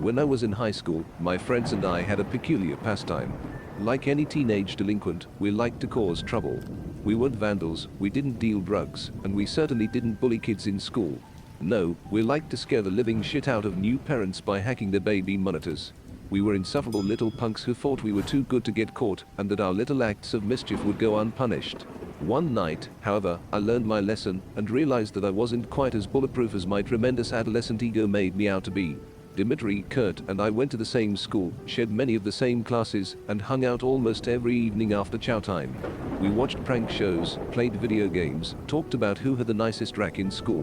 When I was in high school, my friends and I had a peculiar pastime. Like any teenage delinquent, we liked to cause trouble. We weren't vandals, we didn't deal drugs, and we certainly didn't bully kids in school. No, we liked to scare the living shit out of new parents by hacking their baby monitors. We were insufferable little punks who thought we were too good to get caught and that our little acts of mischief would go unpunished. One night, however, I learned my lesson and realized that I wasn't quite as bulletproof as my tremendous adolescent ego made me out to be. Dimitri, Kurt, and I went to the same school, shared many of the same classes, and hung out almost every evening after chow time. We watched prank shows, played video games, talked about who had the nicest rack in school.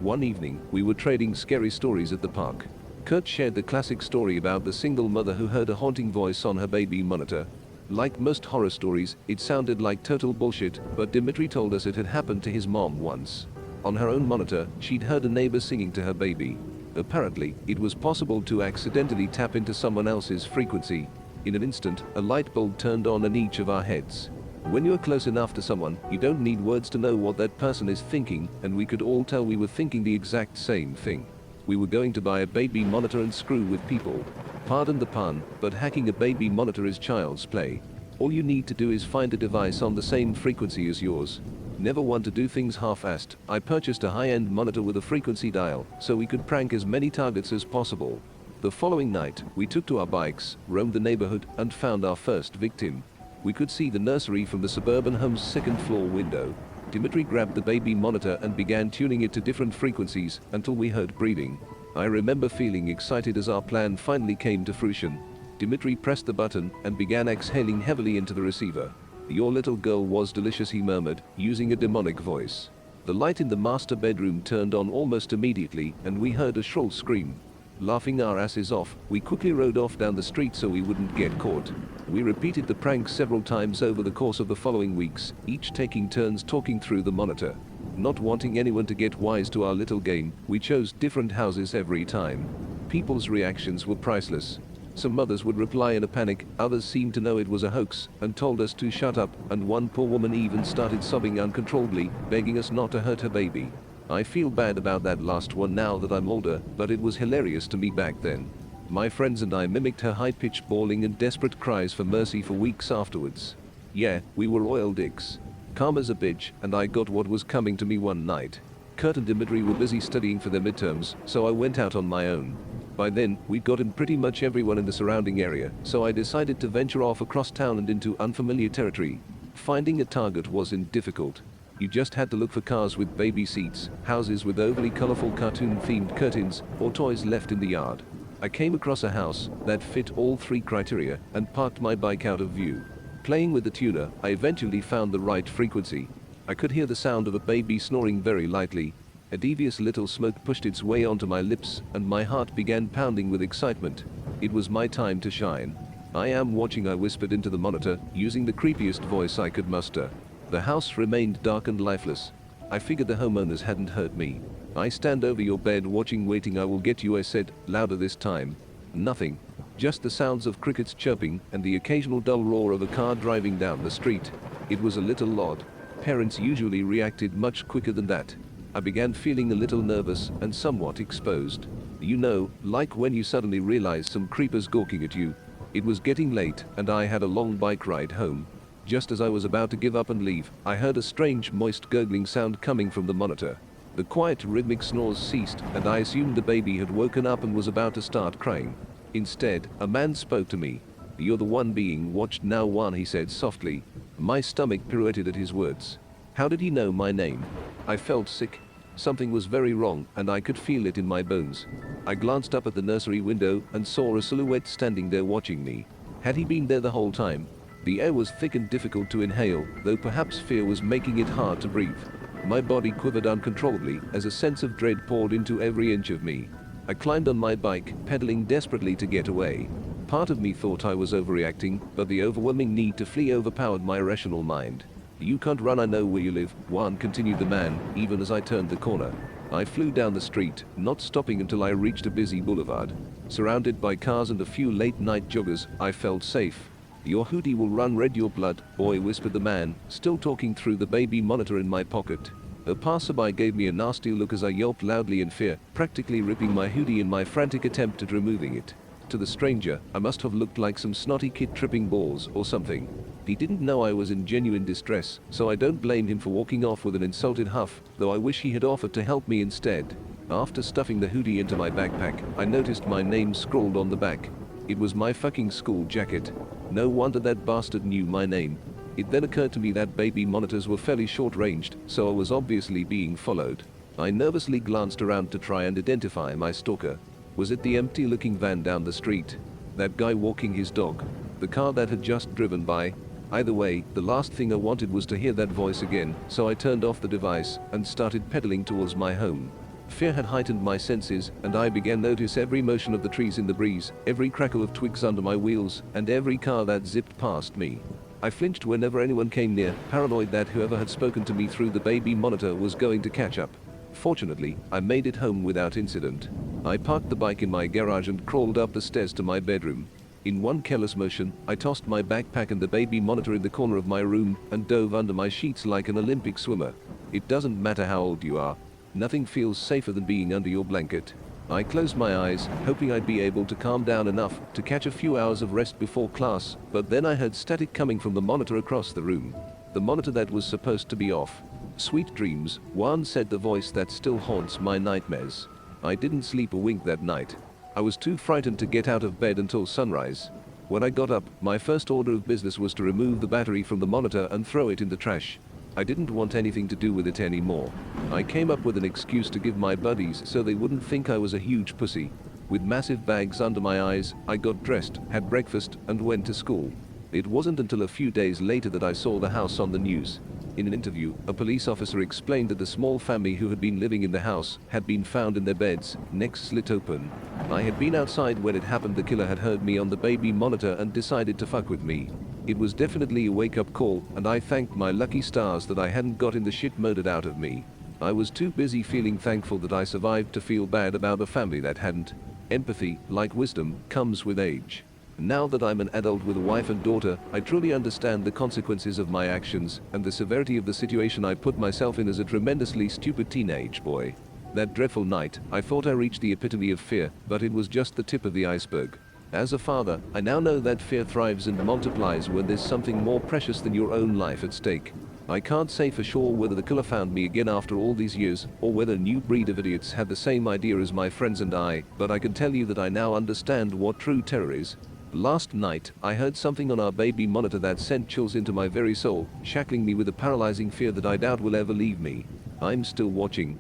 One evening, we were trading scary stories at the park. Kurt shared the classic story about the single mother who heard a haunting voice on her baby monitor. Like most horror stories, it sounded like total bullshit, but Dimitri told us it had happened to his mom once. On her own monitor, she'd heard a neighbor singing to her baby. Apparently, it was possible to accidentally tap into someone else's frequency. In an instant, a light bulb turned on in each of our heads. When you're close enough to someone, you don't need words to know what that person is thinking, and we could all tell we were thinking the exact same thing. We were going to buy a baby monitor and screw with people. Pardon the pun, but hacking a baby monitor is child's play. All you need to do is find a device on the same frequency as yours. Never one to do things half-assed, I purchased a high-end monitor with a frequency dial, so we could prank as many targets as possible. The following night, we took to our bikes, roamed the neighborhood, and found our first victim. We could see the nursery from the suburban home's second-floor window. Dimitri grabbed the baby monitor and began tuning it to different frequencies until we heard breathing. I remember feeling excited as our plan finally came to fruition. Dimitri pressed the button and began exhaling heavily into the receiver. "Your little girl was delicious," he murmured, using a demonic voice. The light in the master bedroom turned on almost immediately, and we heard a shrill scream. Laughing our asses off, we quickly rode off down the street so we wouldn't get caught. We repeated the prank several times over the course of the following weeks, each taking turns talking through the monitor. Not wanting anyone to get wise to our little game, we chose different houses every time. People's reactions were priceless. Some mothers would reply in a panic, others seemed to know it was a hoax and told us to shut up, and one poor woman even started sobbing uncontrollably, begging us not to hurt her baby. I feel bad about that last one now that I'm older, but it was hilarious to me back then. My friends and I mimicked her high-pitched bawling and desperate cries for mercy for weeks afterwards. Yeah, we were royal dicks. Calm as a bitch, and I got what was coming to me one night. Kurt and Dimitri were busy studying for their midterms, so I went out on my own. By then, we'd gotten pretty much everyone in the surrounding area, so I decided to venture off across town and into unfamiliar territory. Finding a target wasn't difficult. You just had to look for cars with baby seats, houses with overly colorful cartoon-themed curtains, or toys left in the yard. I came across a house that fit all three criteria and parked my bike out of view. Playing with the tuner, I eventually found the right frequency. I could hear the sound of a baby snoring very lightly. A devious little smoke pushed its way onto my lips, and my heart began pounding with excitement. It was my time to shine. "I am watching," I whispered into the monitor, using the creepiest voice I could muster. The house remained dark and lifeless. I figured the homeowners hadn't heard me. "I stand over your bed watching, waiting, I will get you," I said, louder this time. Nothing. Just the sounds of crickets chirping and the occasional dull roar of a car driving down the street. It was a little odd. Parents usually reacted much quicker than that. I began feeling a little nervous and somewhat exposed. You know, like when you suddenly realize some creeper's gawking at you. It was getting late, and I had a long bike ride home. Just as I was about to give up and leave, I heard a strange moist gurgling sound coming from the monitor. The quiet rhythmic snores ceased, and I assumed the baby had woken up and was about to start crying. Instead, a man spoke to me. "You're the one being watched now, Juan," he said softly. My stomach pirouetted at his words. How did he know my name? I felt sick. Something was very wrong, and I could feel it in my bones. I glanced up at the nursery window and saw a silhouette standing there watching me. Had he been there the whole time? The air was thick and difficult to inhale, though perhaps fear was making it hard to breathe. My body quivered uncontrollably as a sense of dread poured into every inch of me. I climbed on my bike, pedaling desperately to get away. Part of me thought I was overreacting, but the overwhelming need to flee overpowered my rational mind. "You can't run, I know where you live," Juan continued the man, even as I turned the corner. I flew down the street, not stopping until I reached a busy boulevard. Surrounded by cars and a few late-night joggers, I felt safe. "Your hoodie will run red, your blood, boy," whispered the man, still talking through the baby monitor in my pocket. A passerby gave me a nasty look as I yelped loudly in fear, practically ripping my hoodie in my frantic attempt at removing it. to the stranger, I must have looked like some snotty kid tripping balls or something. He didn't know I was in genuine distress, so I don't blame him for walking off with an insulted huff, though I wish he had offered to help me instead. After stuffing the hoodie into my backpack, I noticed my name scrawled on the back. It was my fucking school jacket. No wonder that bastard knew my name. It then occurred to me that baby monitors were fairly short-ranged, so I was obviously being followed. I nervously glanced around to try and identify my stalker. Was it the empty-looking van down the street? That guy walking his dog? The car that had just driven by? Either way, the last thing I wanted was to hear that voice again, so I turned off the device and started pedaling towards my home. Fear had heightened my senses, and I began to notice every motion of the trees in the breeze, every crackle of twigs under my wheels, and every car that zipped past me. I flinched whenever anyone came near, paranoid that whoever had spoken to me through the baby monitor was going to catch up. Fortunately, I made it home without incident. I parked the bike in my garage and crawled up the stairs to my bedroom. In one careless motion, I tossed my backpack and the baby monitor in the corner of my room and dove under my sheets like an Olympic swimmer. It doesn't matter how old you are. Nothing feels safer than being under your blanket. I closed my eyes, hoping I'd be able to calm down enough to catch a few hours of rest before class, but then I heard static coming from the monitor across the room. The monitor that was supposed to be off. Sweet dreams, Juan said, the voice that still haunts my nightmares. I didn't sleep a wink that night. I was too frightened to get out of bed until sunrise. When I got up, my first order of business was to remove the battery from the monitor and throw it in the trash. I didn't want anything to do with it anymore. I came up with an excuse to give my buddies so they wouldn't think I was a huge pussy. With massive bags under my eyes, I got dressed, had breakfast, and went to school. It wasn't until a few days later that I saw the house on the news. In an interview, a police officer explained that the small family who had been living in the house had been found in their beds, necks slit open. I had been outside when it happened. The killer had heard me on the baby monitor and decided to fuck with me. It was definitely a wake-up call, and I thanked my lucky stars that I hadn't gotten the shit murdered out of me. I was too busy feeling thankful that I survived to feel bad about a family that hadn't. Empathy, like wisdom, comes with age. Now that I'm an adult with a wife and daughter, I truly understand the consequences of my actions and the severity of the situation I put myself in as a tremendously stupid teenage boy. That dreadful night, I thought I reached the epitome of fear, but it was just the tip of the iceberg. As a father, I now know that fear thrives and multiplies when there's something more precious than your own life at stake. I can't say for sure whether the killer found me again after all these years, or whether a new breed of idiots had the same idea as my friends and I, but I can tell you that I now understand what true terror is. Last night, I heard something on our baby monitor that sent chills into my very soul, shackling me with a paralyzing fear that I doubt will ever leave me. I'm still watching.